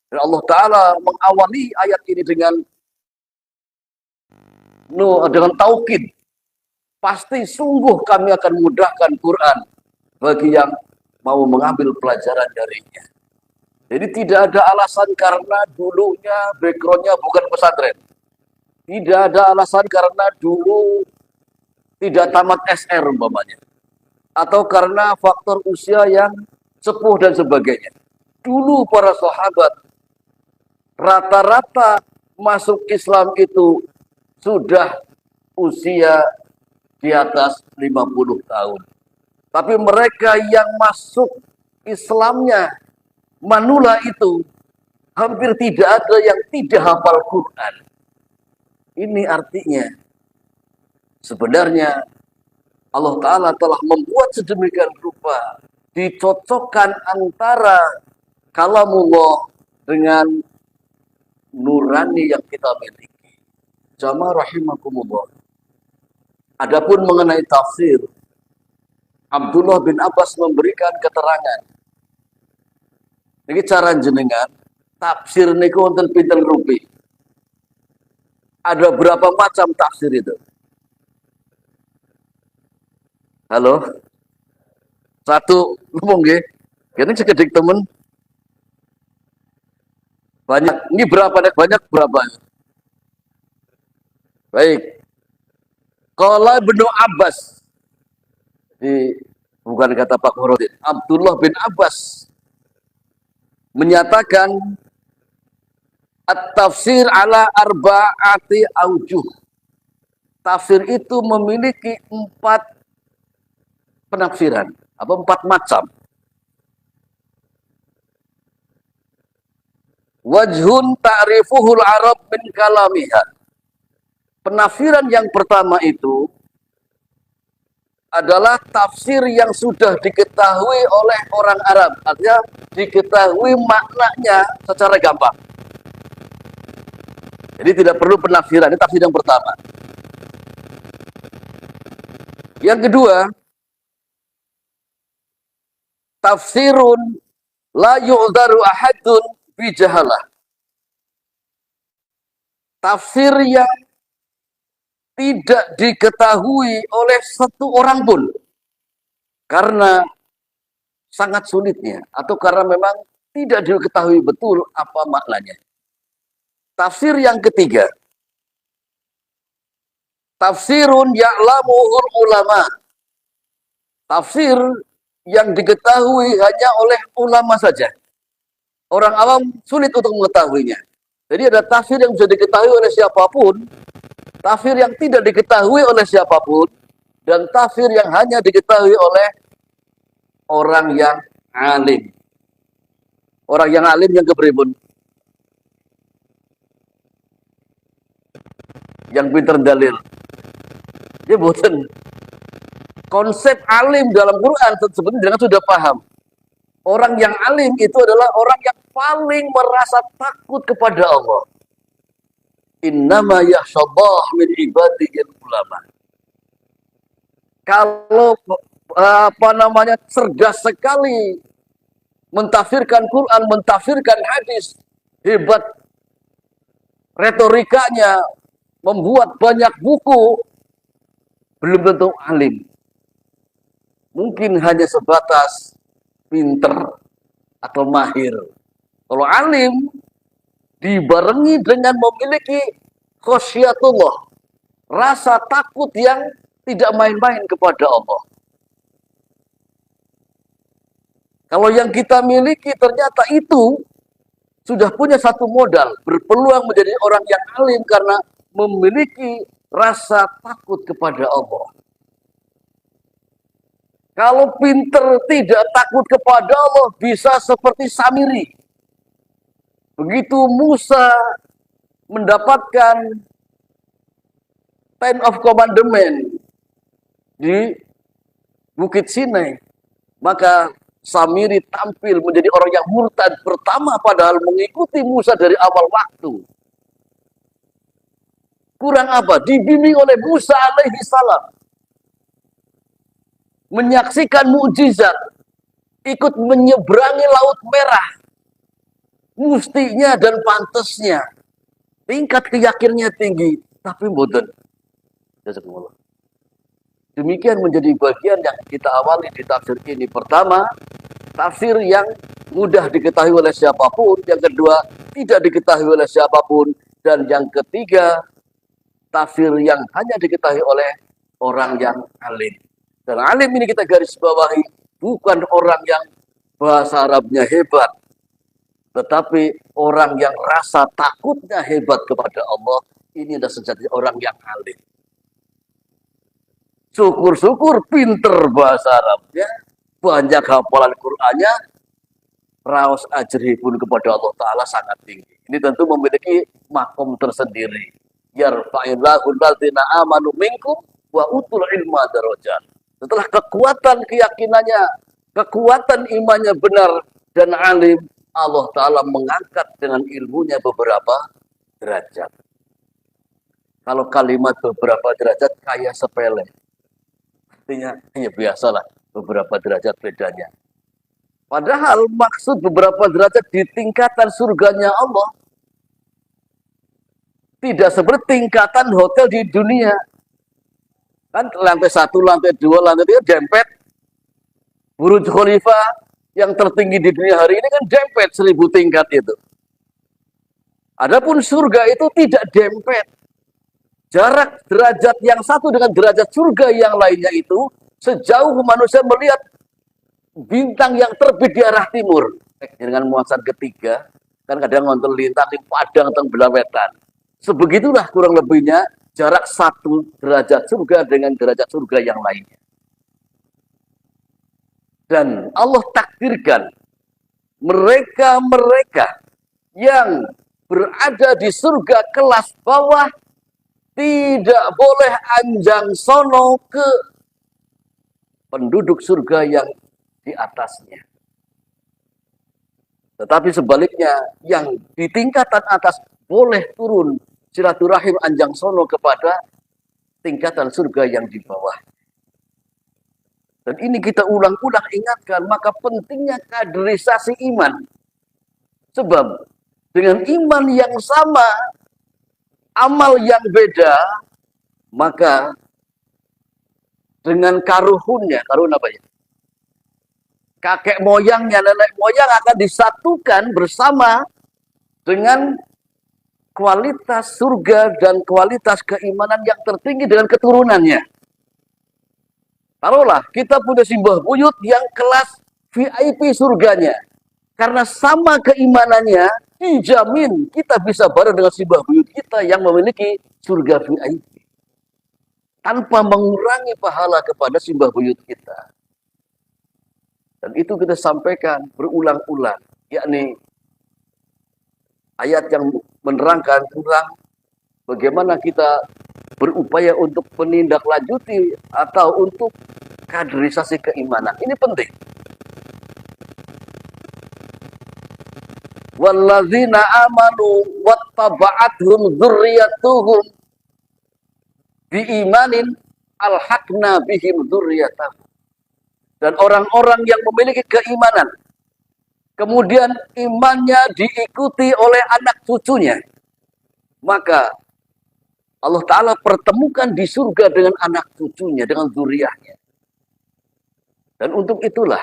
Dan Allah Ta'ala mengawali ayat ini dengan taukid. Pasti sungguh kami akan mudahkan Quran bagi yang mau mengambil pelajaran darinya. Jadi tidak ada alasan karena dulunya backgroundnya bukan pesantren. Tidak ada alasan karena dulu tidak tamat SR umpamanya. Atau karena faktor usia yang sepuh dan sebagainya. Dulu para sahabat rata-rata masuk Islam itu sudah usia di atas 50 tahun. Tapi mereka yang masuk Islamnya manula itu hampir tidak ada yang tidak hafal Quran. Ini artinya sebenarnya Allah Ta'ala telah membuat sedemikian rupa dicocokkan antara kalamullah dengan nurani yang kita miliki. Jamaah rahimakumullah. Adapun mengenai tafsir, Abdullah bin Abbas memberikan keterangan. Ini cara jenengan, tafsir niku wonten pinten rupi. Ada berapa macam tafsir itu? Halo? Satu, ngomong nggih. Ini sekedik temen. Banyak. Ini berapa? Banyak berapa? Baik. Qala Ibnu Abbas. Bukan kata Pak Murodin. Abdullah bin Abbas menyatakan at-tafsir ala arba'ati aujuh. Tafsir itu memiliki 4 penafsiran, 4 macam. Wajhun ta'rifuhul Arab min kalamiha. Penafsiran yang pertama itu adalah tafsir yang sudah diketahui oleh orang Arab. Artinya diketahui maknanya secara gampang. Jadi tidak perlu penafsiran. Ini tafsir yang pertama. Yang kedua, tafsirun la yu'daru ahadun bijahalah. Tafsir yang tidak diketahui oleh satu orang pun karena sangat sulitnya atau karena memang tidak diketahui betul apa maknanya. Tafsir yang ketiga, tafsirun ya'lamuhul ulama. Tafsir yang diketahui hanya oleh ulama saja. Orang awam sulit untuk mengetahuinya. Jadi ada tafsir yang bisa diketahui oleh siapapun, tafsir yang tidak diketahui oleh siapapun, dan tafsir yang hanya diketahui oleh orang yang alim. Orang yang alim yang keberibun. Yang pinter dalil. Ya boten. Konsep alim dalam Quran sebenarnya sudah paham. Orang yang alim itu adalah orang yang paling merasa takut kepada Allah. Innama yakhshallah min ibadihil ulama. Kalau cerdas sekali mentafsirkan Quran, mentafsirkan hadis, hebat retorikanya, membuat banyak buku, belum tentu alim. Mungkin hanya sebatas pinter atau mahir. Kalau alim dibarengi dengan memiliki khosyatullah, rasa takut yang tidak main-main kepada Allah. Kalau yang kita miliki ternyata itu sudah punya satu modal, berpeluang menjadi orang yang alim karena memiliki rasa takut kepada Allah. Kalau pinter tidak takut kepada Allah, bisa seperti Samiri. Begitu Musa mendapatkan Ten of Commandment di Bukit Sinai, maka Samiri tampil menjadi orang yang murtad pertama padahal mengikuti Musa dari awal waktu. Kurang apa? Dibimbing oleh Musa alaihi salam. Menyaksikan mukjizat, ikut menyeberangi Laut Merah. Mustinya dan pantasnya. Tingkat keyakinannya tinggi, tapi boten. Jazakumullah. Demikian menjadi bagian yang kita awali di tafsir ini. Pertama, tafsir yang mudah diketahui oleh siapapun. Yang kedua, tidak diketahui oleh siapapun. Dan yang ketiga, tafsir yang hanya diketahui oleh orang yang alim. Dan alim ini kita garis bawahi, bukan orang yang bahasa Arabnya hebat, tetapi orang yang rasa takutnya hebat kepada Allah. Ini adalah sejati orang yang alim. Syukur-syukur pinter bahasa Arabnya, banyak hafalan Qur'annya, raos ajri pun kepada Allah Ta'ala sangat tinggi. Ini tentu memiliki makom tersendiri. Yarfa'illahu alladzina amanu minkum wa utul ilma darajat. Setelah kekuatan keyakinannya, kekuatan imannya benar dan alim, Allah Ta'ala mengangkat dengan ilmunya beberapa derajat. Kalau kalimat beberapa derajat kayak sepele. Artinya, ya biasalah beberapa derajat bedanya. Padahal maksud beberapa derajat di tingkatan surganya Allah. Tidak seperti tingkatan hotel di dunia. Kan lantai 1, lantai 2, lantai 3 dempet. Burj Khalifa yang tertinggi di dunia hari ini kan dempet 1000 tingkat itu. Adapun surga itu tidak dempet. Jarak derajat yang satu dengan derajat surga yang lainnya itu sejauh manusia melihat bintang yang terbit di arah timur. Dengan muasan ketiga, kan kadang ngonten lintang di padang teng belawetan. Sebegitulah kurang lebihnya jarak satu derajat surga dengan derajat surga yang lainnya. Dan Allah takdirkan mereka-mereka yang berada di surga kelas bawah tidak boleh anjang sono ke penduduk surga yang di atasnya. Tetapi sebaliknya, yang di tingkatan atas boleh turun silaturahim anjang sono kepada tingkatan surga yang di bawah. Dan ini kita ulang-ulang ingatkan, maka pentingnya kaderisasi iman. Sebab dengan iman yang sama, amal yang beda, maka dengan karuhunnya, karuhun apa ya? Kakek moyangnya, nenek moyang akan disatukan bersama dengan kualitas surga dan kualitas keimanan yang tertinggi dengan keturunannya. Taruhlah, kita punya simbah buyut yang kelas VIP surganya. Karena sama keimanannya, dijamin kita bisa bareng dengan simbah buyut kita yang memiliki surga VIP. Tanpa mengurangi pahala kepada simbah buyut kita. Dan itu kita sampaikan berulang-ulang. Yakni ayat yang menerangkan tentang bagaimana kita berupaya untuk menindaklanjuti atau untuk kaderisasi keimanan. Ini penting. Walladzina amanu wattaba'athum dzurriyyatuhum biimanin alhaqna bihim dzurriyyatahum. Dan orang-orang yang memiliki keimanan, kemudian imannya diikuti oleh anak cucunya, maka Allah Ta'ala pertemukan di surga dengan anak cucunya, dengan zuriahnya. Dan untuk itulah,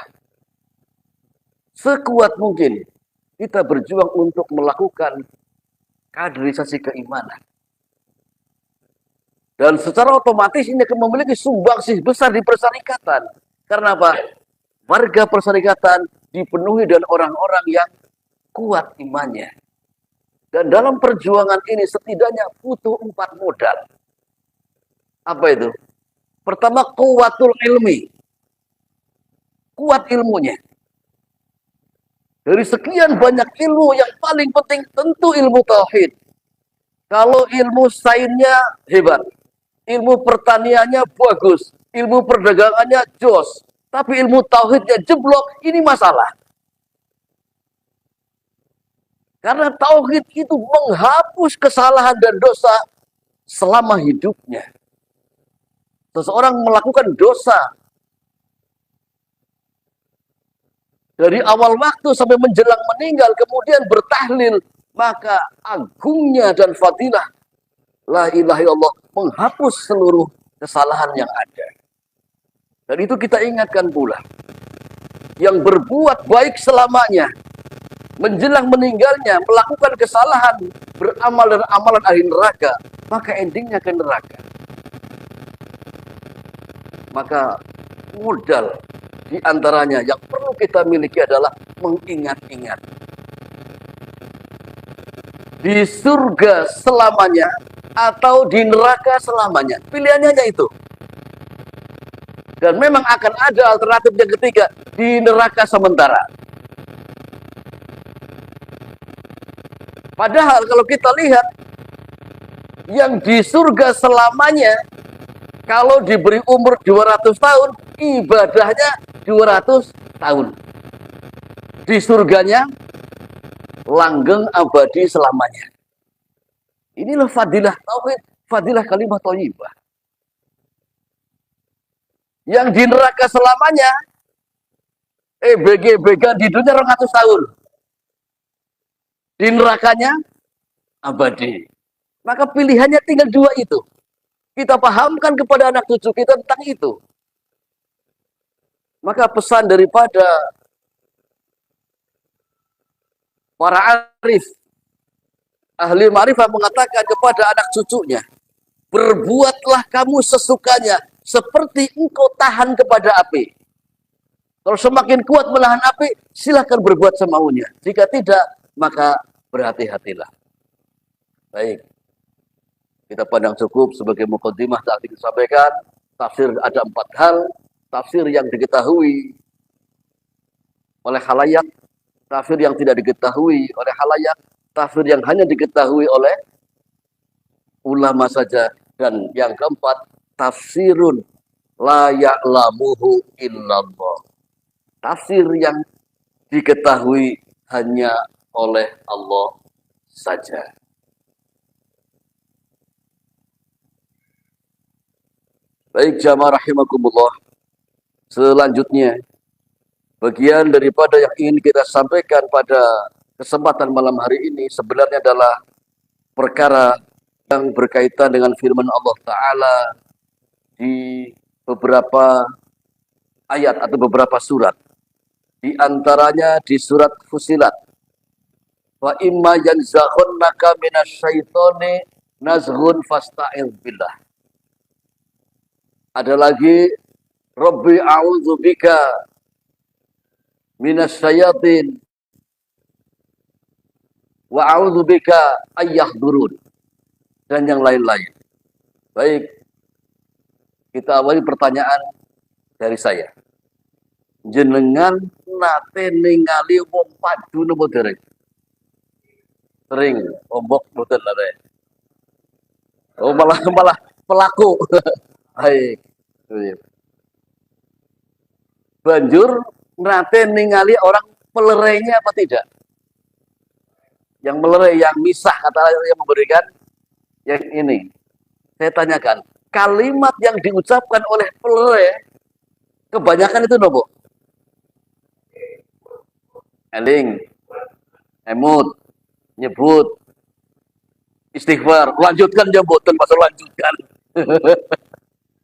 sekuat mungkin kita berjuang untuk melakukan kaderisasi keimanan. Dan secara otomatis ini akan memiliki sumbangsih besar di persyarikatan. Karena apa? Warga persyarikatan dipenuhi dengan orang-orang yang kuat imannya. Dan dalam perjuangan ini setidaknya butuh 4 modal. Apa itu? Pertama, kuwatul ilmi. Kuat ilmunya. Dari sekian banyak ilmu yang paling penting tentu ilmu tauhid. Kalau ilmu sainsnya hebat. Ilmu pertaniannya bagus. Ilmu perdagangannya jos. Tapi ilmu tauhidnya jeblok, ini masalah. Karena tauhid itu menghapus kesalahan dan dosa selama hidupnya. Seseorang melakukan dosa dari awal waktu sampai menjelang meninggal, kemudian bertahlil, maka agungnya dan fadilah la ilaha illallah menghapus seluruh kesalahan yang ada. Dan itu kita ingatkan pula, yang berbuat baik selamanya, menjelang meninggalnya melakukan kesalahan, beramal dan amalan ahli neraka, maka endingnya ke neraka. Maka modal di antaranya yang perlu kita miliki adalah mengingat-ingat. Di surga selamanya atau di neraka selamanya. Pilihannya hanya itu. Dan memang akan ada alternatif yang ketiga, di neraka sementara. Padahal kalau kita lihat, yang di surga selamanya, kalau diberi umur 200 tahun, ibadahnya 200 tahun. Di surganya, langgeng abadi selamanya. Inilah fadilah tauhid, fadilah kalimat thayyibah. Yang di neraka selamanya, BG di dunia 200 tahun. Di nerakanya, abadi. Maka pilihannya tinggal dua itu. Kita pahamkan kepada anak cucu kita tentang itu. Maka pesan daripada para arif, ahli ma'rifah mengatakan kepada anak cucunya, berbuatlah kamu sesukanya, seperti engkau tahan kepada api. Kalau semakin kuat menahan api, silahkan berbuat semaunya. Jika tidak, maka berhati-hatilah. Baik, kita pandang cukup sebagai mukaddimah tadi disampaikan. Tafsir ada 4 hal. Tafsir yang diketahui oleh khalayak, tafsir yang tidak diketahui oleh khalayak, tafsir yang hanya diketahui oleh ulama saja, dan yang keempat, tafsirun la ya'lamuhu illallah. Tafsir yang diketahui hanya oleh Allah saja. Baik jamaah rahimakumullah. Selanjutnya, bagian daripada yang ingin kita sampaikan pada kesempatan malam hari ini sebenarnya adalah perkara yang berkaitan dengan firman Allah Ta'ala di beberapa ayat atau beberapa surat. Di antaranya di surat Fusilat. Wa imma yanzaghannaka minasyaitoni nazghun fasta'idz billah. Ada lagi, Rabbi a'udzubika minasyayatin wa a'udzubika ayyahdurun, dan yang lain-lain. Baik, kita awali pertanyaan dari saya. Jenengan nate ningali wong padu napa dereng? Sering ombok mboten lare. Oh malah pelaku. Baik. Banjur nate ningali orang pelerainya apa tidak? Yang melerai, yang misah, kata yang memberikan yang ini. Saya tanyakan, kalimat yang diucapkan oleh pelerai kebanyakan itu nopo? Eling, emut, nyebut, istighfar, lanjutkan jemboten pasal lanjutkan.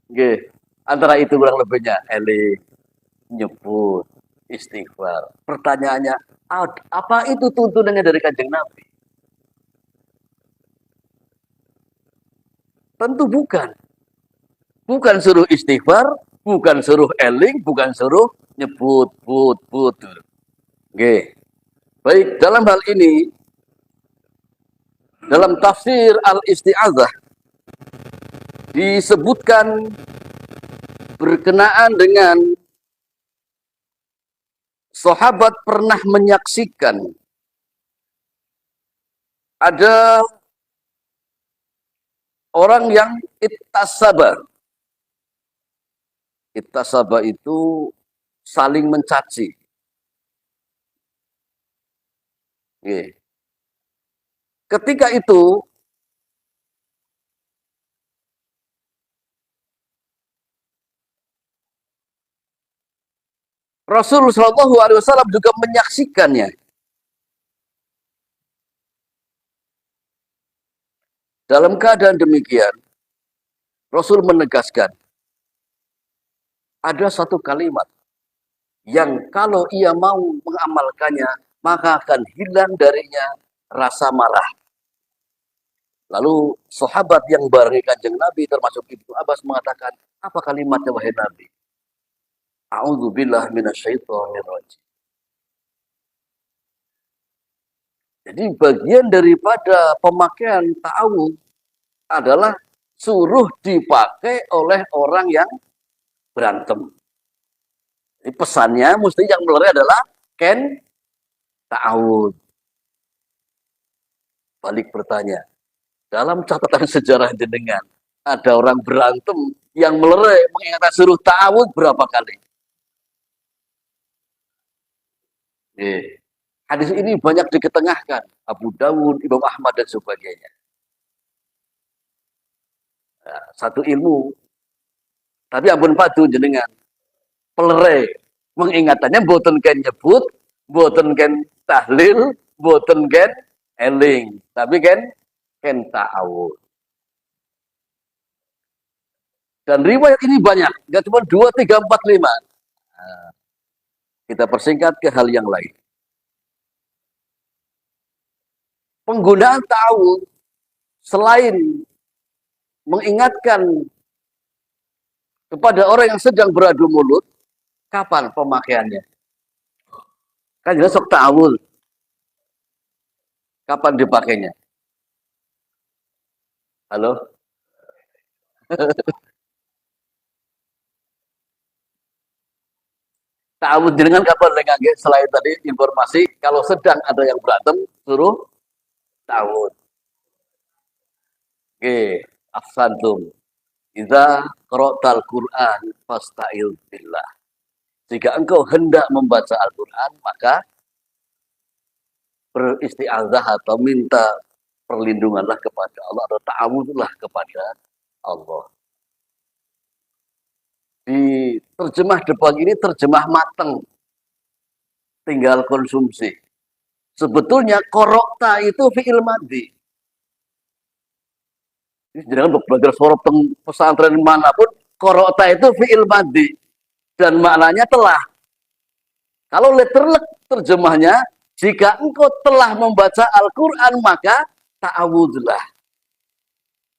Oke, antara itu kurang lebihnya eling, nyebut, istighfar. Pertanyaannya, apa itu tuntunannya dari Kanjeng Nabi? Tentu bukan. Bukan suruh istighfar, bukan suruh eling, bukan suruh nyebut, but. Oke. Baik, dalam hal ini, dalam tafsir Al-Isti'adzah, disebutkan berkenaan dengan sahabat pernah menyaksikan ada orang yang ittasaba. Ittasaba itu saling mencaci. Oke. Ketika itu Rasul Shallallahu Alaihi Wasallam juga menyaksikannya. Dalam keadaan demikian, Rasul menegaskan, ada satu kalimat yang kalau ia mau mengamalkannya, maka akan hilang darinya rasa marah. Lalu sahabat yang barengi Kanjeng Nabi termasuk Ibnu Abbas mengatakan, apa kalimatnya wahai Nabi? A'udzubillah minasyaitonirrajim. Jadi bagian daripada pemakaian ta'awudz adalah suruh dipakai oleh orang yang berantem. Jadi pesannya mesti yang melerai adalah ken ta'awudz. Balik bertanya, dalam catatan sejarah jenengan ada orang berantem yang melerai mengingatkan suruh ta'awudz berapa kali? Hadis ini banyak diketengahkan Abu Dawud, Imam Ahmad dan sebagainya. Nah, satu ilmu, tapi ampun padu jenengan pelerai mengingatannya boten ken nyebut, boten ken tahlil, boten ken eling, tapi ken ta'awudz. Dan riwayat ini banyak, nggak cuma 2, 3, 4, 5. Nah, kita persingkat ke hal yang lain. Penggunaan ta'awudz selain mengingatkan kepada orang yang sedang beradu mulut, kapan pemakaiannya? Kan jelas sok ta'awudz. Kapan dipakainya? Halo? Ta'awudz dengan kapan dengan selain tadi informasi kalau sedang ada yang berantem suruh ta'awudz. Oke, ahsantum. Idza qara'tal Qur'an fasta'il billah. Jika engkau hendak membaca Al-Qur'an maka beristi'adzah atau minta perlindunganlah kepada Allah atau ta'awudzlah kepada Allah. Di terjemah depan ini terjemah mateng, tinggal konsumsi. Sebetulnya korokta itu fi'il madhi. Jangan belajar sorot pesantren manapun, korokta itu fi'il madhi dan maknanya telah. Kalau letterlek terjemahnya, jika engkau telah membaca Al-Quran maka ta'awudzlah.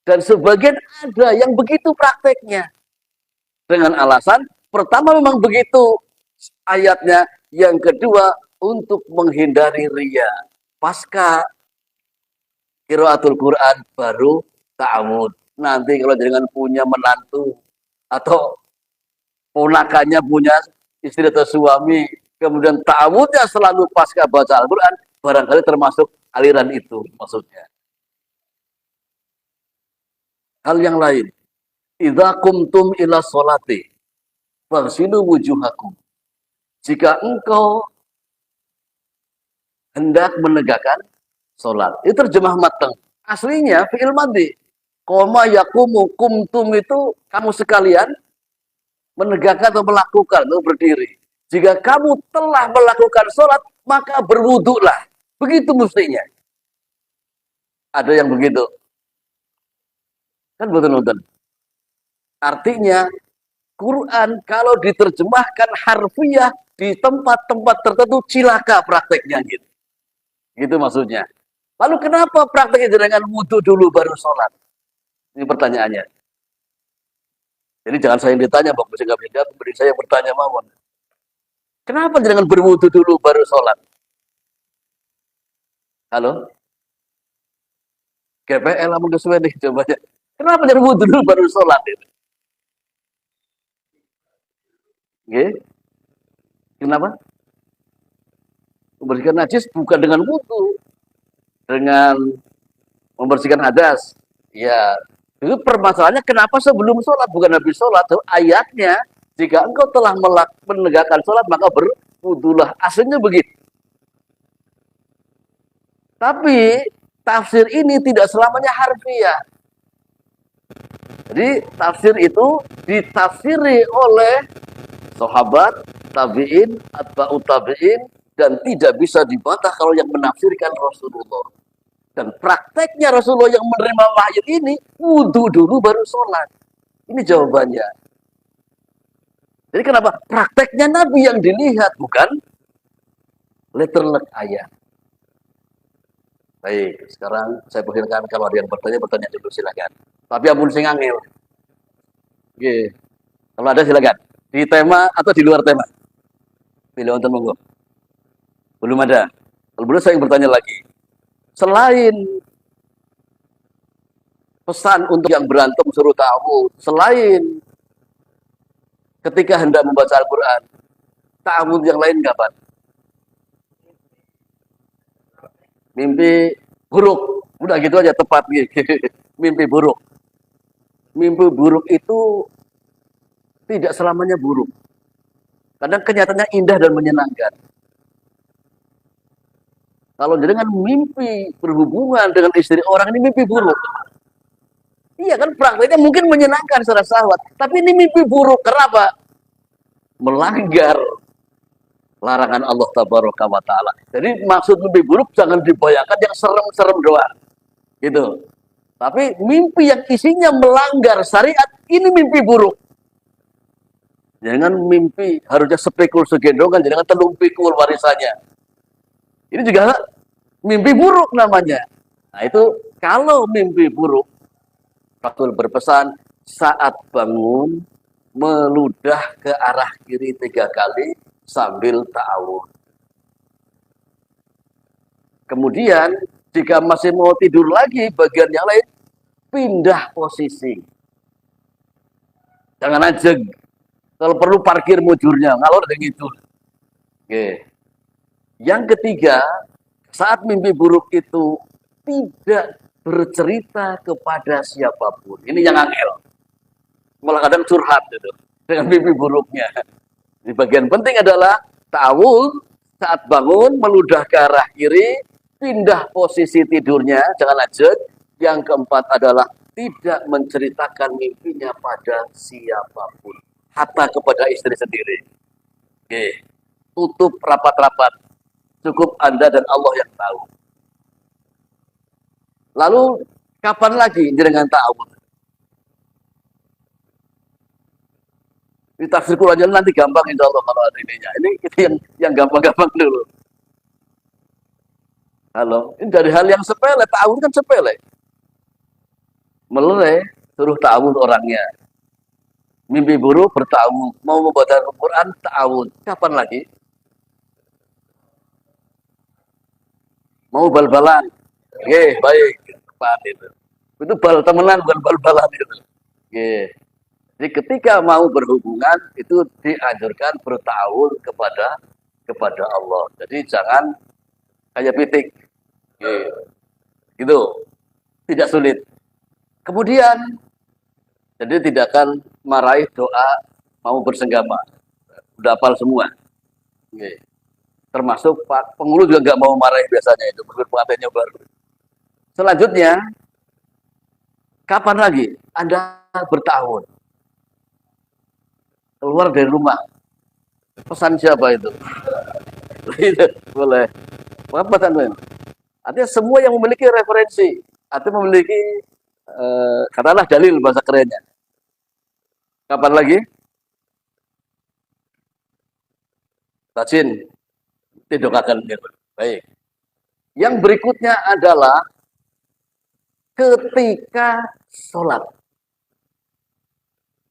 Dan sebagian ada yang begitu prakteknya. Dengan alasan, pertama memang begitu ayatnya, yang kedua untuk menghindari riya. Pasca qiraatul Quran baru ta'awudz. Nanti kalau jangan punya menantu atau ponakannya punya istri atau suami, kemudian ta'awudznya selalu pasca baca Al-Quran, barangkali termasuk aliran itu maksudnya. Hal yang lain, idza qumtum ila sholati faghsilu wujuhakum. Jika engkau hendak menegakkan sholat. Itu terjemah mateng. Aslinya fi'il madhi. Qoma yaqumu, kumtum itu kamu sekalian menegakkan atau melakukan atau berdiri. Jika kamu telah melakukan sholat, maka berwudulah. Begitu mestinya. Ada yang begitu. Kan betul-betul. Artinya, Quran kalau diterjemahkan harfiah di tempat-tempat tertentu cilaka prakteknya gitu. Gitu maksudnya. Lalu kenapa prakteknya dengan wudhu dulu baru sholat? Ini pertanyaannya. Jadi jangan saya yang ditanya, Bapak bisa nggak beda, kemudian saya bertanya mawon. Kenapa jangan berwudhu dulu baru sholat? Halo? GPL amun kesuwen nih coba aja. Kenapa jangan wudhu dulu baru sholat itu? Okay. Kenapa? Membersihkan najis bukan dengan wudhu, dengan membersihkan hadas. Ya, itu permasalahannya kenapa sebelum sholat bukan habis sholat? Ayatnya, jika engkau telah menegakkan sholat maka berwudhulah. Aslinya begitu. Tapi tafsir ini tidak selamanya harfiah. Jadi tafsir itu ditafsiri oleh sahabat, tabi'in, atba'ut tabi'in, dan tidak bisa dibantah kalau yang menafsirkan Rasulullah. Dan prakteknya Rasulullah yang menerima wahyu ini, wudhu dulu baru sholat. Ini jawabannya. Jadi kenapa? Prakteknya Nabi yang dilihat, bukan letterlek ayat. Baik, sekarang saya persilahkan kalau ada yang bertanya dulu silakan. Tapi ampun sing angel. Oke. Kalau ada silakan. Di tema atau di luar tema? Pilih untuk monggo. Belum ada. Kalau belum saya bertanya lagi. Selain pesan untuk yang berantem suruh tahu, selain ketika hendak membaca Al-Quran, ta'awud yang lain kapan? Mimpi buruk. Udah gitu aja tepat gitu. Mimpi buruk. Mimpi buruk itu tidak selamanya buruk. Kadang kenyataannya indah dan menyenangkan. Kalau dengan mimpi berhubungan dengan istri orang ini mimpi buruk. Iya kan prakteknya mungkin menyenangkan secara syahwat. Tapi ini mimpi buruk. Kenapa? Melanggar larangan Allah Tabaraka wa Ta'ala. Jadi maksud mimpi buruk jangan dibayangkan yang serem-serem doang. Gitu. Tapi mimpi yang isinya melanggar syariat, ini mimpi buruk. Jangan mimpi harusnya sepikul segendongan, jangan telung pikul warisannya. Ini juga mimpi buruk namanya. Nah itu kalau mimpi buruk, Rasul berpesan saat bangun meludah ke arah kiri 3 kali sambil ta'awud. Kemudian jika masih mau tidur lagi bagian yang lain, pindah posisi. Jangan ajeg. Kalau perlu parkir mujurnya, ngalor dengan itu. Oke. Yang ketiga, saat mimpi buruk itu tidak bercerita kepada siapapun. Ini yang angel. Malah kadang curhat gitu, dengan mimpi buruknya. Di bagian penting adalah ta'awud saat bangun meludah ke arah kiri, pindah posisi tidurnya, jangan ajeg. Yang keempat adalah tidak menceritakan mimpinya pada siapapun, hatta kepada istri sendiri. Oke. Tutup rapat-rapat. Cukup Anda dan Allah yang tahu. Lalu kapan lagi jenengan ta'awud? Di tafsir Qurannya nanti gampang insya Allah kalau ada ininya. Ini yang gampang-gampang dulu. Halo, ini dari hal yang sepele, ta'awud kan sepele. Meleleh, suruh ta'awud orangnya. Mimpi buruk berta'awud, mau membaca Al-Quran ta'awud. Kapan lagi? Mau bal-balan. Oke, baik. Tepat itu. Itu bal temenan, bukan bal-balan itu. Oke. Jadi ketika mau berhubungan itu dianjurkan bertawul kepada Allah. Jadi jangan kayak pitik. Oke. Gitu. Tidak sulit. Kemudian jadi tidak akan marahi doa mau bersenggama. Udah hafal semua. Oke. Termasuk Pak penghulu juga nggak mau marahi biasanya itu pengantinnya baru. Selanjutnya, kapan lagi Anda bertahun keluar dari rumah? Pesan siapa itu? Boleh. Apa pesan? Artinya semua yang memiliki referensi atau memiliki katakanlah dalil bahasa kerennya. Kapan lagi? Rajin. Tidak akan baik. Yang berikutnya adalah ketika sholat.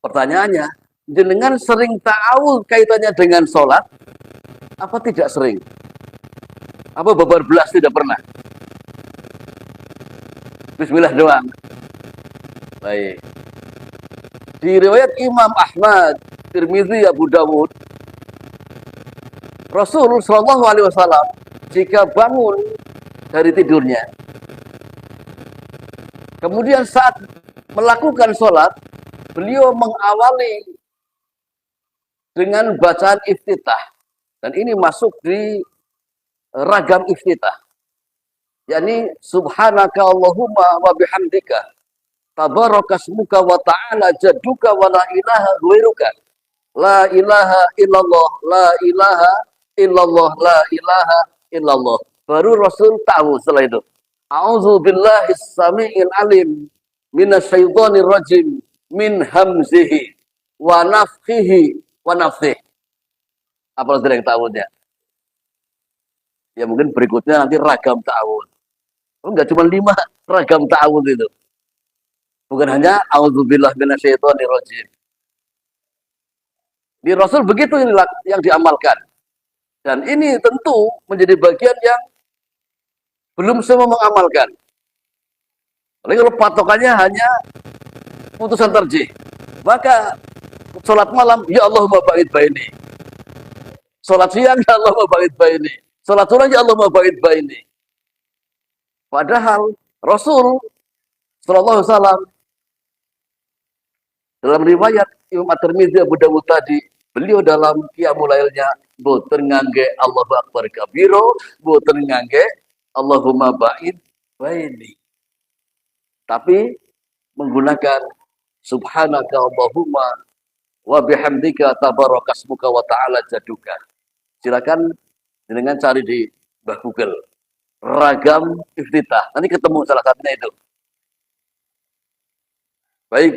Pertanyaannya, jenengan sering ta'awud kaitannya dengan sholat? Apa tidak sering? Apa babar belas tidak pernah? Bismillah doang. Baik. Di riwayat Imam Ahmad, Tirmidzi, Abu Dawud, Rasul Shallallahu Alaihi Wasallam jika bangun dari tidurnya, kemudian saat melakukan sholat, beliau mengawali dengan bacaan iftitah, dan ini masuk di ragam iftitah, yakni Subhanaka Allahumma wa bihamdika, tabarakasmuka wa ta'ala jadduka wa la ilaha ghairuka. La ilaha illallah, la ilaha illallah, la ilaha illallah. Baru Rasul tahu setelah itu. A'udzu billahi samiil alim minasyaitonir rajim min hamzihi wa nafthihi wa nafthihi. Apa sudah yang ta'awudnya? Ya mungkin berikutnya nanti ragam ta'awud. Oh, enggak cuma 5 ragam ta'awud itu. Bukan hanya a'udzubillah minasyaitonir rajim. Di Rasul begitu yang diamalkan. Dan ini tentu menjadi bagian yang belum semua mengamalkan. Jadi kalau patokannya hanya putusan tarjih, maka sholat malam, ya Allahumma ba'id baini. Sholat siang, ya Allahumma ba'id baini. Sholat sore, ya Allahumma ba'id baini. Padahal Rasul Sallallahu Alaihi Wasallam dalam riwayat Imam At-Tirmidzi Abu Dawud tadi, beliau dalam qiyamul lailnya boten ngangge Allahu Akbar kabiro, boten ngangge Allahumma ba'id baini. Tapi menggunakan subhanaka Allahumma wa bihamdika tabarakasmuka wa ta'ala jaduka. Silakan dengan cari di Mbah Google. Ragam iftitah. Nanti ketemu salah satunya itu. Baik,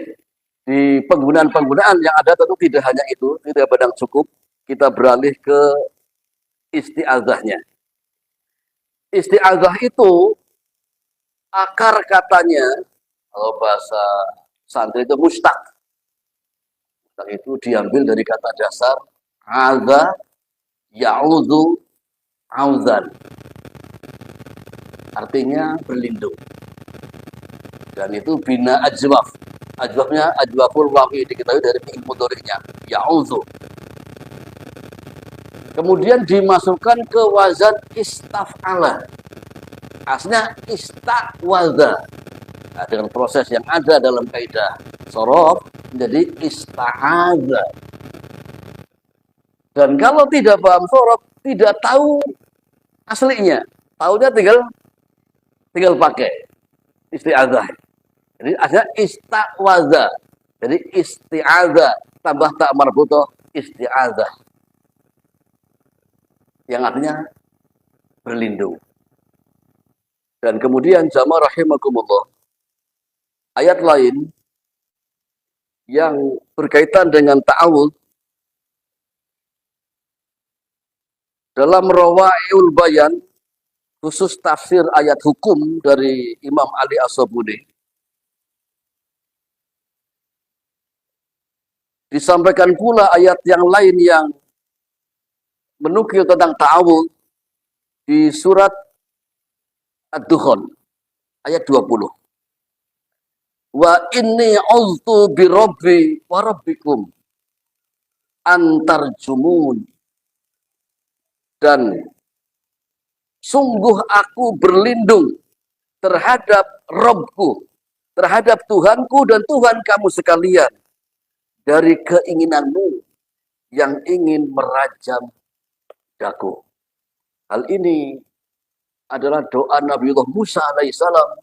di penggunaan-penggunaan yang ada tentu tidak hanya itu, tidak benar cukup. Kita beralih ke isti'adzahnya. Isti'adzah itu akar katanya, kalau bahasa santri itu mustaq. Mustaq itu diambil dari kata dasar adza ya'udzu auzan. Artinya berlindung. Dan itu bina ajwaf. Ajwafnya ajwaful wawi, diketahui dari fi'il mudhari'nya ya'udzu. Kemudian dimasukkan ke wazan istaf'ala. Aslinya ista'wadza. Nah, dengan proses yang ada dalam kaidah shorof menjadi ista'adza. Dan kalau tidak paham shorof, tidak tahu aslinya, tahunya tinggal pakai isti'adzah. Jadi aslinya ista'wadza. Jadi isti'adzah tambah tak marbutoh isti'adzah. Yang artinya berlindung. Dan kemudian jamaah rahimakumullah, ayat lain yang berkaitan dengan ta'awud dalam Rawai'ul Bayan, khusus tafsir ayat hukum dari Imam Ali As-Sabuni, disampaikan pula ayat yang lain yang menukil tentang ta'awud di surat Ad-Dukhan ayat 20. Wa inni uztu bi rabbi wa rabbikum antarjumun. Dan sungguh aku berlindung terhadap Rabbku, terhadap Tuhanku dan Tuhan kamu sekalian, dari keinginanmu yang ingin merajam daku. Hal ini adalah doa Nabiullah Musa alaihissalam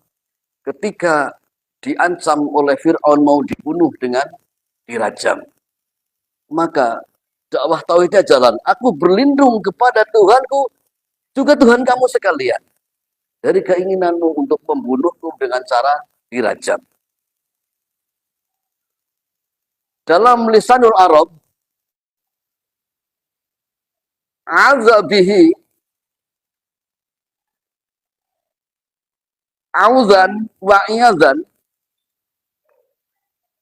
ketika diancam oleh Fir'aun mau dibunuh dengan dirajam. Maka dakwah tauhidnya jalan. Aku berlindung kepada Tuhanku, juga Tuhan kamu sekalian, dari keinginanmu untuk membunuhku dengan cara dirajam. Dalam lisanul Arab, azabihi auzan wa iyazan,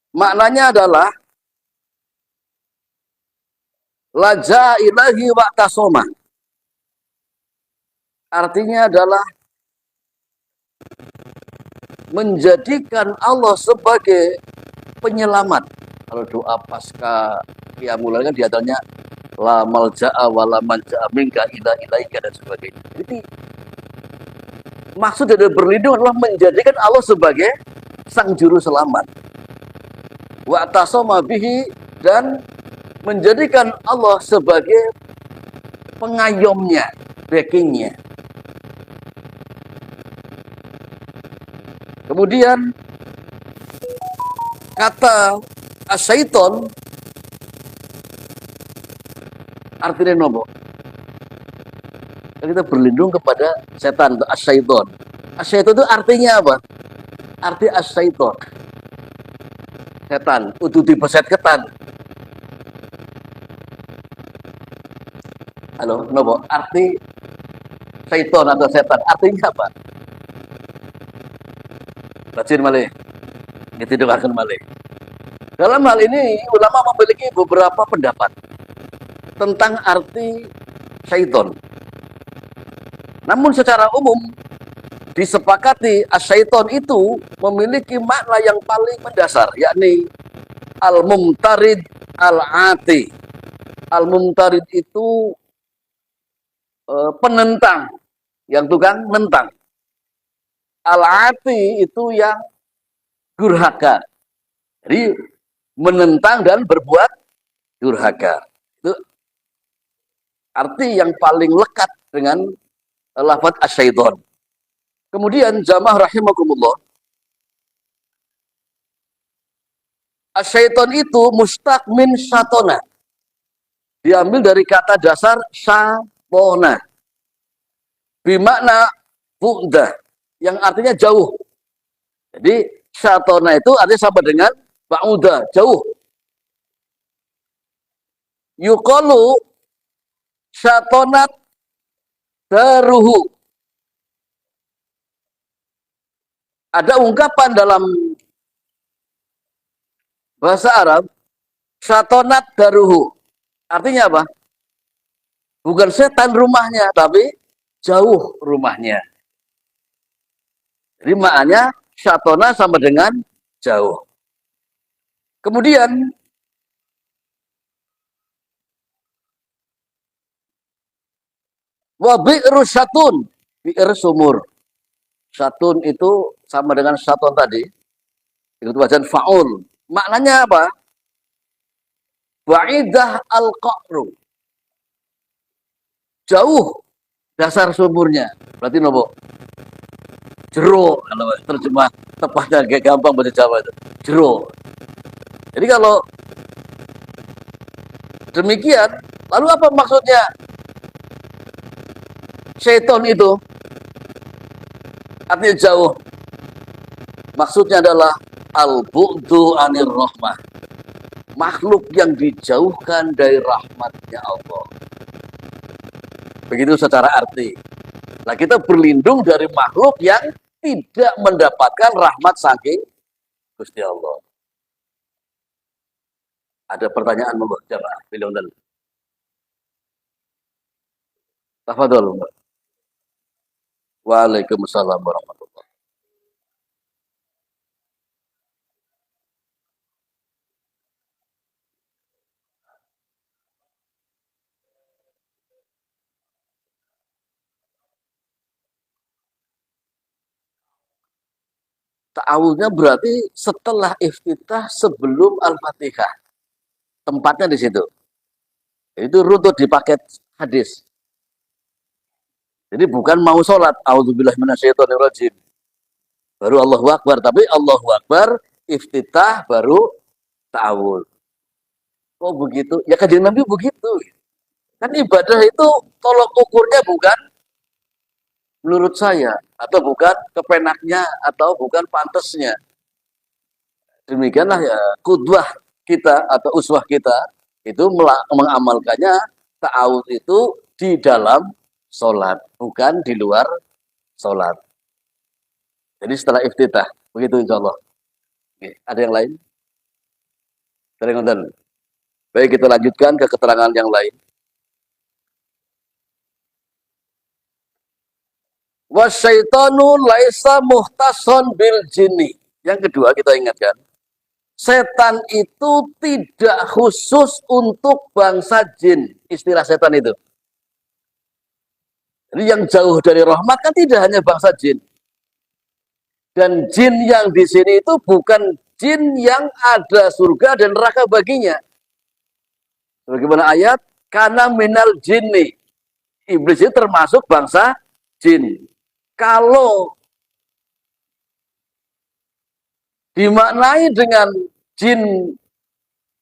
maknanya adalah laja ilahi wa tasoma. Artinya adalah menjadikan Allah sebagai penyelamat. Kalau doa pasca qiyamul lail kan diantaranya la malja'a wa la manja'a minka ila ilaika dan sebagainya. Jadi maksud dari berlindung adalah menjadikan Allah sebagai sang juru selamat. Wa tasoma bihi, dan menjadikan Allah sebagai pengayomnya, backingnya. Kemudian kata asyaiton Artinya nopo. Kita berlindung kepada setan atau asyaiton. Asyaiton itu artinya apa? Arti asyaiton. Setan, udah dibeset ketan. Halo, nopo. Arti syaiton atau setan artinya apa? Bacin malih. Itu akan malih. Dalam hal ini ulama memiliki beberapa pendapat tentang arti syaiton. Namun secara umum disepakati asyaiton itu memiliki makna yang paling mendasar, yakni al-mumtarid al-ati. Al-mumtarid itu penentang, yang tukang nentang. Al-ati itu yang durhaka. Jadi menentang dan berbuat durhaka. Itu arti yang paling lekat dengan lafaz asyaiton. Kemudian jamaah rahimakumullah, asyaiton itu mustaq min syatona. Diambil dari kata dasar syatona. Bimakna bu'dah, yang artinya jauh. Jadi syatona itu artinya sama dengan ba'udah, jauh. Yuqalu syatonat daruhu. Ada ungkapan dalam bahasa Arab, syatonat daruhu. Artinya apa? Bukan setan rumahnya, tapi jauh rumahnya. Jadi maknanya syatona sama dengan jauh. Kemudian wa bi'ru syatun, bi'r sumur. Syatun itu sama dengan syaton tadi. Itu wajan fa'ul. Maknanya apa? Ba'idah al-qa'ru. Jauh dasar sumurnya. Berarti nopo? Jero, kalau terjemah tepatnya kayak gampang bahasa Jawa itu. Jero. Jadi kalau demikian, lalu apa maksudnya syaiton itu? Artinya jauh. Maksudnya adalah al-bu'du anir rahmah. Makhluk yang dijauhkan dari rahmatnya Allah. Begitu secara arti. Nah, kita berlindung dari makhluk yang tidak mendapatkan rahmat saking Gusti Allah. Ada pertanyaan menurut jamaah? Bilangkan. Tafadhol. Waalaikumsalam warahmatullahi. Ta'awudnya berarti setelah iftitah sebelum Al-Fatihah. Tempatnya di situ. Itu runtut di paket hadis. Jadi bukan mau sholat, a'udzubillah minasyaitonirrajim, baru Allahu Akbar, tapi Allahu Akbar, iftitah, baru ta'awud. Oh begitu? Ya kajian Nabi begitu. Kan ibadah itu tolok ukurnya bukan menurut saya, atau bukan kepenaknya, atau bukan pantasnya. Demikianlah ya, kudwah kita atau uswah kita itu mengamalkannya ta'awud itu di dalam sholat, bukan di luar sholat. Jadi setelah iftitah, begitu insya Allah. Oke, ada yang lain? Baik, kita lanjutkan ke keterangan yang lain. Wasyaitanu laisa muhtason bil jinni. Yang kedua kita ingatkan, setan itu tidak khusus untuk bangsa jin. Istilah setan itu. Jadi yang jauh dari rahmat kan tidak hanya bangsa jin. Dan jin yang di sini itu bukan jin yang ada surga dan neraka baginya. Bagaimana ayat? Karena minal jinni. Iblis itu termasuk bangsa jin. Kalau dimaknai dengan jin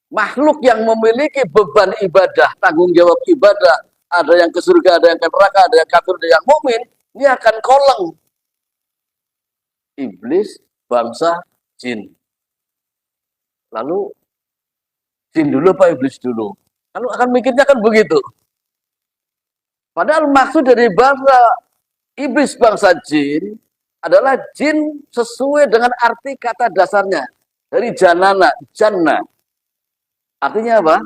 makhluk yang memiliki beban ibadah, tanggung jawab ibadah, ada yang ke surga, ada yang ke neraka, ada yang kafir, ada yang mukmin, ini akan koleng. Iblis bangsa jin. Lalu jin dulu apa iblis dulu? Lalu akan mikirnya kan begitu. Padahal maksud dari bangsa iblis bangsa jin adalah jin sesuai dengan arti kata dasarnya. Dari janana, jannah. Artinya apa?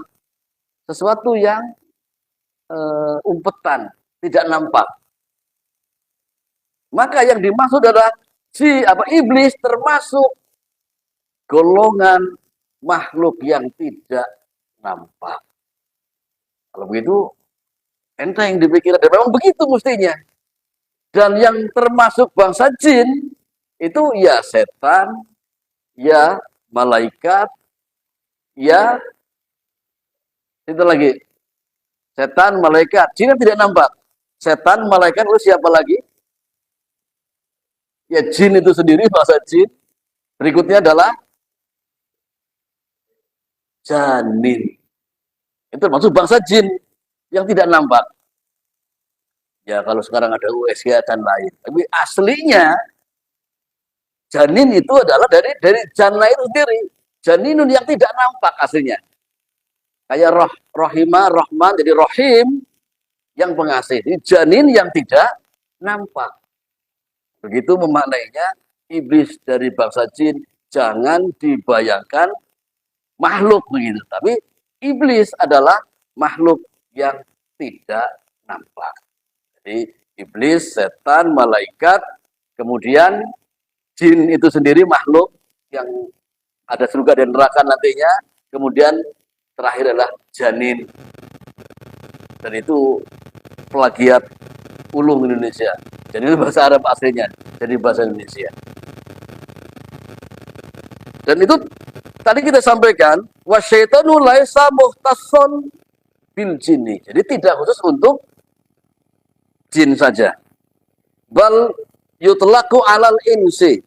Sesuatu yang umpetan, tidak nampak. Maka yang dimaksud adalah iblis termasuk golongan makhluk yang tidak nampak. Kalau begitu, entah yang dipikir ada memang begitu mestinya. Dan yang termasuk bangsa jin itu ya setan, ya malaikat, ya itu lagi setan, malaikat. Jin tidak nampak. Setan, malaikat, lalu siapa lagi? Ya jin itu sendiri, bangsa jin. Berikutnya adalah janin. Itu termasuk bangsa jin yang tidak nampak. Ya kalau sekarang ada USG dan lain. Tapi aslinya janin itu adalah dari janna itu sendiri. Janinun yang tidak nampak aslinya. Kayak rohimah, rohman, jadi rohim yang pengasih. Ini janin yang tidak nampak. Begitu memaknainya, iblis dari bangsa jin jangan dibayangkan makhluk begitu. Tapi iblis adalah makhluk yang tidak nampak. Jadi iblis, setan, malaikat, kemudian jin itu sendiri makhluk yang ada surga dan neraka nantinya, kemudian terakhir adalah janin. Dan itu plagiat ulum Indonesia. Jadi itu bahasa Arab aslinya, jadi bahasa Indonesia. Dan itu tadi kita sampaikan, wasyaitanu laisa muhtasson bil jinni. Jadi tidak khusus untuk jin saja. Bal yutlaqu alal insi.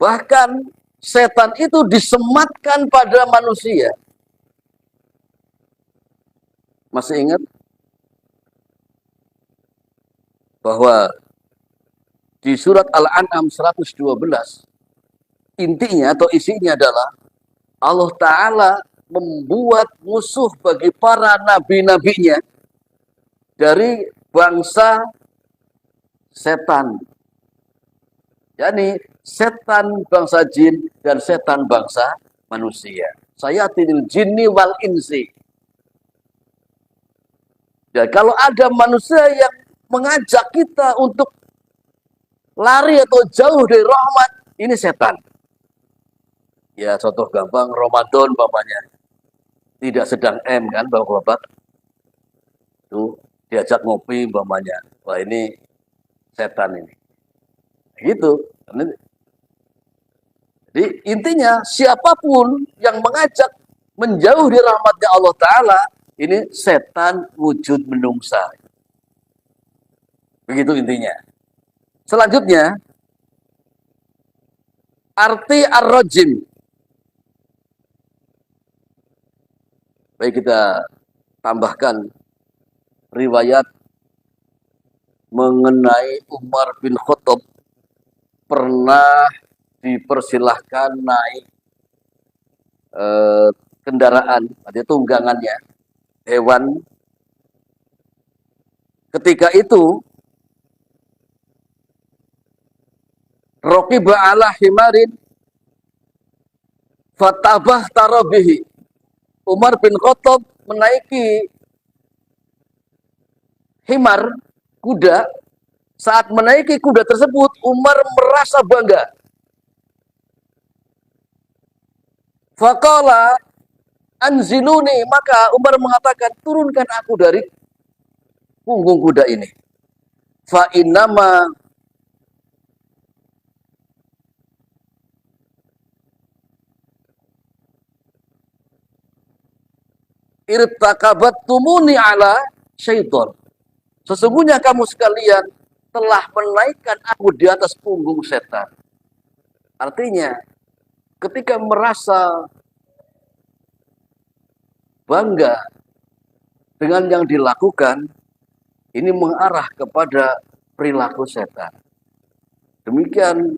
Bahkan setan itu disematkan pada manusia. Masih ingat bahwa di surat Al-An'am 112 intinya atau isinya adalah Allah Ta'ala membuat musuh bagi para nabi-nabinya dari bangsa setan. Yani setan bangsa jin dan setan bangsa manusia. Sayatinil jinni wal insi. Ya, kalau ada manusia yang mengajak kita untuk lari atau jauh dari rahmat, ini setan. Ya, contoh gampang Ramadan bapaknya. Tidak sedang M kan bapak-bapak. Tuh diajak ngopi bapaknya. Wah, ini setan ini. Gitu. Jadi intinya siapapun yang mengajak menjauh dari rahmatnya Allah Ta'ala, ini setan wujud menungsa. Begitu intinya. Selanjutnya, arti ar-rajim. Baik, kita tambahkan riwayat mengenai Umar bin Khattab pernah dipersilahkan naik kendaraan, artinya tunggangannya, hewan. Ketika itu, raqiba ala himarin fatabah tarabihi. Umar bin Khattab menaiki himar, kuda. Saat menaiki kuda tersebut, Umar merasa bangga. Faqala anziluni, maka Umar mengatakan, turunkan aku dari punggung kuda ini. Fa innama irtakabattumuni ala syaitan. Sesungguhnya kamu sekalian telah menaikkan aku di atas punggung setan. Artinya, ketika merasa bangga dengan yang dilakukan, ini mengarah kepada perilaku setan. Demikian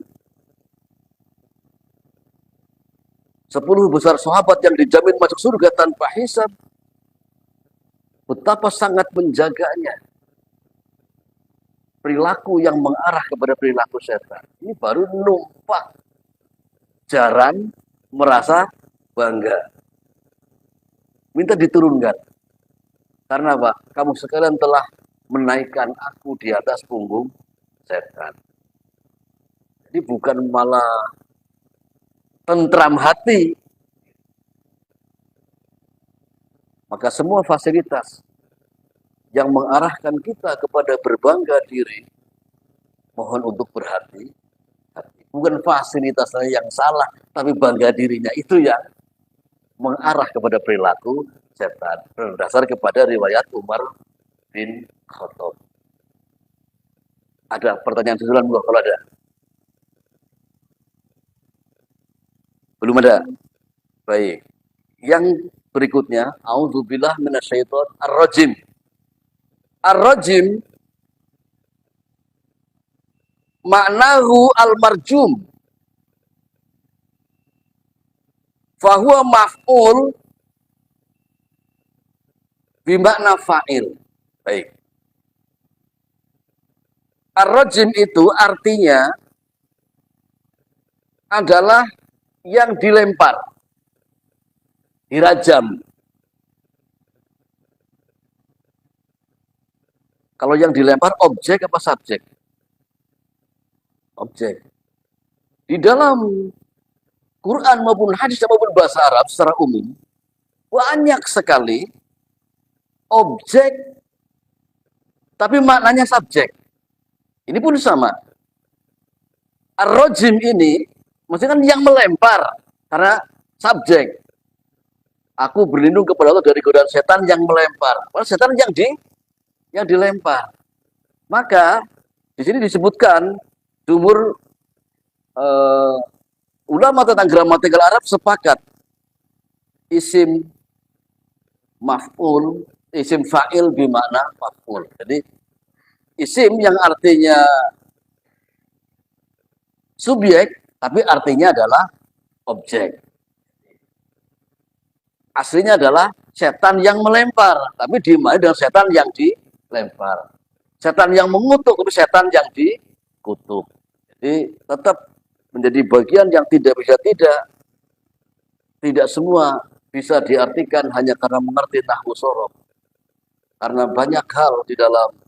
10 besar sahabat yang dijamin masuk surga tanpa hisab, betapa sangat menjaganya perilaku yang mengarah kepada perilaku setan. Ini baru numpak jaran merasa bangga. Minta diturunkan. Karena apa? Kamu sekalian telah menaikkan aku di atas punggung setan. Jadi bukan malah tentram hati. Maka semua fasilitas yang mengarahkan kita kepada berbangga diri, mohon untuk berhati. Bukan fasilitasnya yang salah, tapi bangga dirinya itu yang mengarah kepada perilaku setan. Berdasar kepada riwayat Umar bin Khattab. Ada pertanyaan susulan kalau ada? Belum ada? Baik. Yang berikutnya, a'udzubillah minasyaiton ar-rajim. Ar-rajim maknahu al-marjum. Fahuwa maf'ul bimakna fa'il. Baik. Ar-rajim itu artinya adalah yang dilempar, dirajam. Kalau yang dilempar objek apa subjek? Objek. Di dalam Quran maupun hadis maupun bahasa Arab secara umum, banyak sekali objek tapi maknanya subjek. Ini pun sama. Ar-rajim ini maksudnya kan yang melempar, karena subjek. Aku berlindung kepada Allah dari godaan setan yang melempar. Padahal setan yang dilempar. Maka di sini disebutkan jumhur ulama tentang gramatikal Arab sepakat isim maf'ul, isim fa'il bermakna maf'ul. Jadi isim yang artinya subjek tapi artinya adalah objek. Aslinya adalah setan yang melempar, tapi dimana dengan setan yang dilempar. Setan yang mengutuk itu setan yang dikutuk. Jadi tetap menjadi bagian yang tidak bisa tidak semua bisa diartikan hanya karena mengerti nahwu sorof. Karena banyak hal di dalam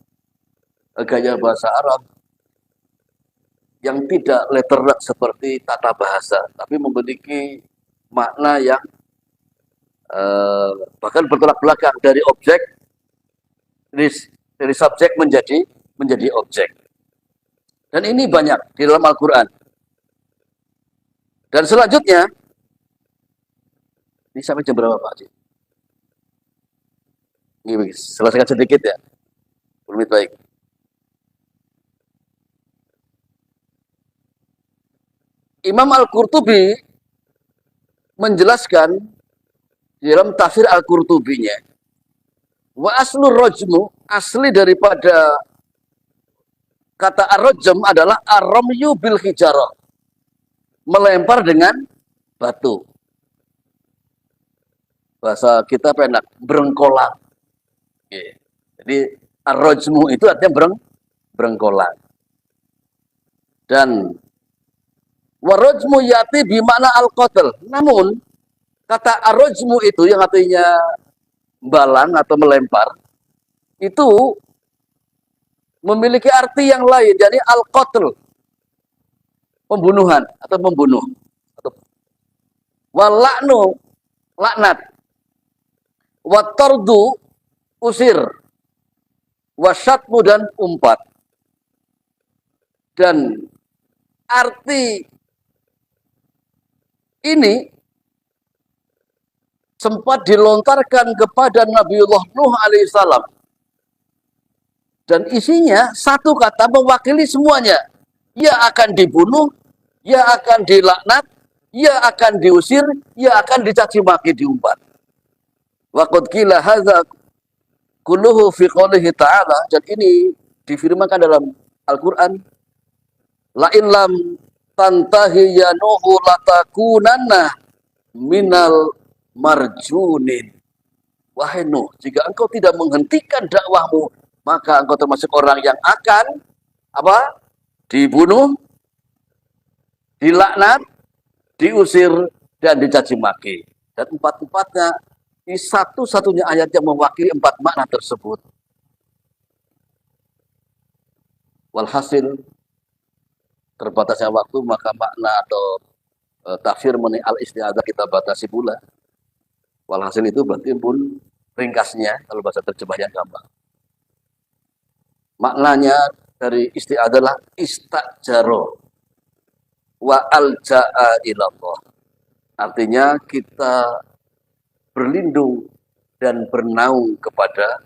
gaya bahasa Arab yang tidak letterlek seperti tata bahasa, tapi memiliki makna yang bahkan bertolak belakang dari objek, dari subjek menjadi objek. Dan ini banyak di dalam Al-Quran. Dan selanjutnya, ini sampai jam berapa Pak Haji? Ini selesaikan sedikit ya. Menit baik. Imam Al-Qurtubi menjelaskan di dalam tafsir Al-Qurtubinya, wa aslur rajmu, asli daripada kata ar-rajm adalah ar-ramyu bil hijarah, melempar dengan batu. Bahasa kita penak, berengkolang. Jadi ar-rajmu itu artinya berengkolang. Dan warajmu yati bimakna al-qatl. Namun kata ar-rajmu itu yang artinya balang atau melempar itu memiliki arti yang lain, jadi al-qatl, pembunuhan atau membunuh. Walaknu, laknat. Watardu, usir. Wasyatmu, dan umpat. Dan arti ini sempat dilontarkan kepada Nabiullah Nuh alaihissalam. Dan isinya satu kata mewakili semuanya. Ia akan dibunuh, ia akan dilaknat, ia akan diusir, ia akan dicaci maki, diumpat. Wa qad qila hadza kulluhu fi qoulihi ta'ala, dan ini difirmankan dalam Al-Qur'an, la illam tantahi ya nuhu latakunanna minal marjunin. Wahai Nuh, jika engkau tidak menghentikan dakwahmu, maka engkau termasuk orang yang akan apa? Dibunuh, dilaknat, diusir, dan dicaci maki. Dan empat-empatnya di satu-satunya ayat yang mewakili empat makna tersebut. Walhasil, terbatasnya waktu, maka makna atau tafsir mengenai al-isti'adzah kita batasi pula. Walhasil itu berarti pun ringkasnya, kalau bahasa terjemahnya gampang. Maknanya dari isti'adzah adalah istajaro wa alja'a ilallah. Artinya kita berlindung dan bernaung kepada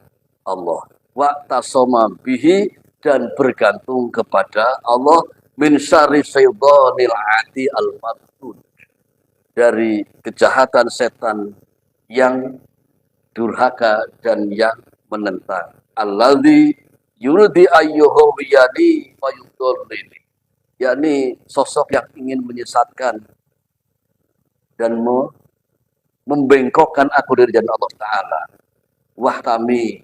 Allah. Wa tasoma bihi, dan bergantung kepada Allah, min syarri syaitanil ati al-mabtun, dari kejahatan setan yang durhaka dan yang menentang. Alladzi yurdi ayyuhawiyani fayudallini, yakni sosok yang ingin menyesatkan dan membengkokkan aku dari jalan Allah Ta'ala. Wahtami,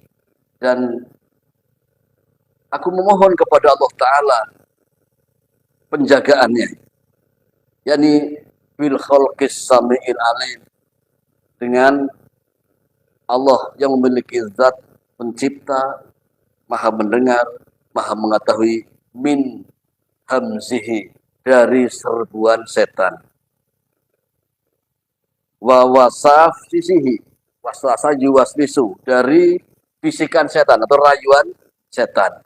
dan aku memohon kepada Allah Ta'ala penjagaannya, yakni bil khalqis sami'il alim, dengan Allah yang memiliki zat pencipta, maha mendengar, maha mengetahui, min hamzihi, dari serbuan setan, wa wasaf sisihi, waswasa yuwaswisu, dari bisikan setan atau rayuan setan,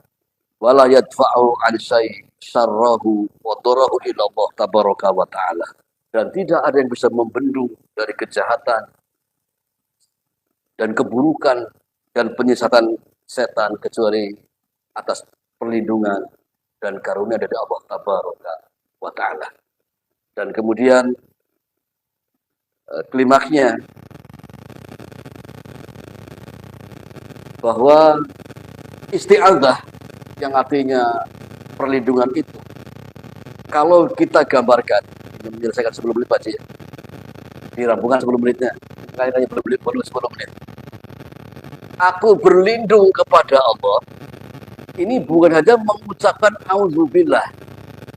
wala yadfa'u an syai' syarrahu wa darahu ila Allah tabaraka wa ta'ala, dan tidak ada yang bisa membendung dari kejahatan dan keburukan dan penyesatan setan kecuali atas perlindungan dan karunia dari Allah tabaraka wa ta'ala. Dan kemudian klimaksnya bahwa isti'adzah yang artinya perlindungan itu, kalau kita gambarkan, ini menyelesaikan 10 menit Pak Ci, dirampungkan 10 menitnya, kayaknya perlu 10 menit. Aku berlindung kepada Allah, ini bukan saja mengucapkan auzubillah,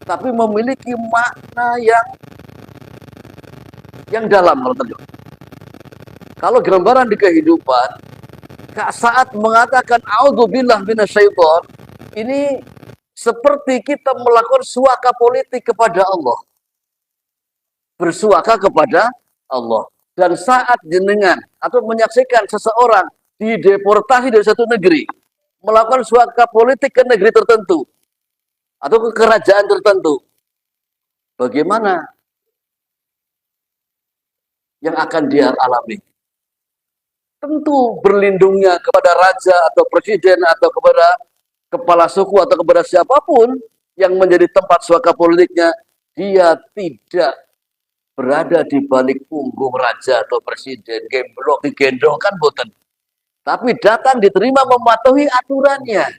tapi memiliki makna yang dalam. Kalau gambaran di kehidupan, saat mengatakan auzubillah minasyaiton, ini seperti kita melakukan suaka politik kepada Allah, bersuaka kepada Allah. Dan saat jenengan atau menyaksikan seseorang dideportasi dari satu negeri, melakukan suaka politik ke negeri tertentu atau ke kerajaan tertentu, bagaimana yang akan dia alami? Tentu berlindungnya kepada raja atau presiden atau kepada kepala suku atau kepada siapapun yang menjadi tempat suaka politiknya, dia tidak berada di balik punggung raja atau presiden, gemblok digendongkan boten, tapi datang diterima mematuhi aturannya,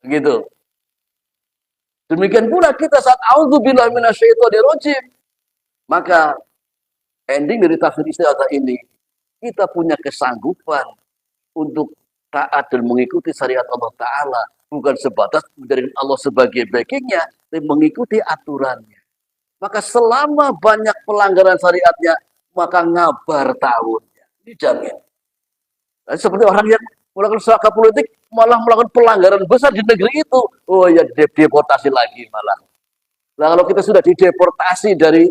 gitu. Demikian pula kita saat auzubillahi minasyaitonirrajim, maka ending dari tafsir isti'adzah ini, kita punya kesanggupan untuk taat dan mengikuti syariat Allah Ta'ala, bukan sebatas dari Allah sebagai backingnya, tapi mengikuti aturannya. Maka selama banyak pelanggaran syariatnya, maka ngabar tahunnya, dijamin. Nah, seperti orang yang melakukan suaka politik, malah melakukan pelanggaran besar di negeri itu, oh ya deportasi lagi malah. Nah, kalau kita sudah dideportasi dari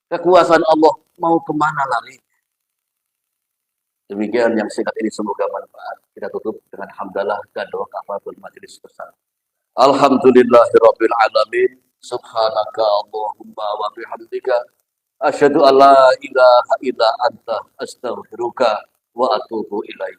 kekuasaan Allah, mau kemana lari? Demikian yang singkat ini, semoga manfaat. Kita tutup dengan hamdalah dan doa kafatul majelis besar. Alhamdulillahirabbil alamin. Subhanaka Allahumma wa bihamdika asyhadu an la ilaha illa anta astaghfiruka wa atubu ilaik.